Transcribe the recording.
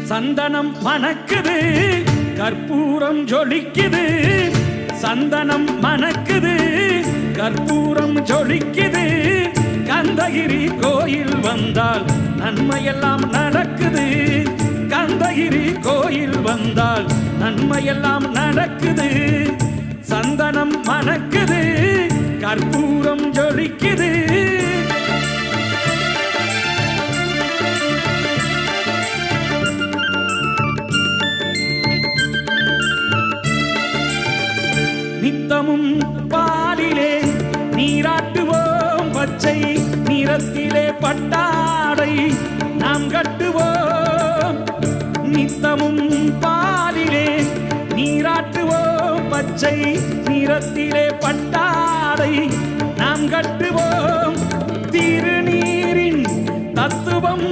சந்தனம் மணக்குது கற்பூரம் ஜொலிக்குது சந்தனம் மணக்குது கற்பூரம் ஜொலிக்குது கந்தகிரி கோயில் வந்தால் நன்மையெல்லாம் நடக்குது கந்தகிரி கோயில் வந்தால் நன்மையெல்லாம் நடக்குது சந்தனம் மணக்குது கற்பூரம் ஜொலிக்குது நித்தமும் பாலிலே நீராட்டுவோம் பச்சை நிறத்திலே பட்டாடை நாம் கட்டுவோம் நித்தமும் பாலிலே நீராட்டுவோம் பச்சை நிறத்திலே பட்டாடை நாம் கட்டுவோம் திருநீரின் தத்துவம்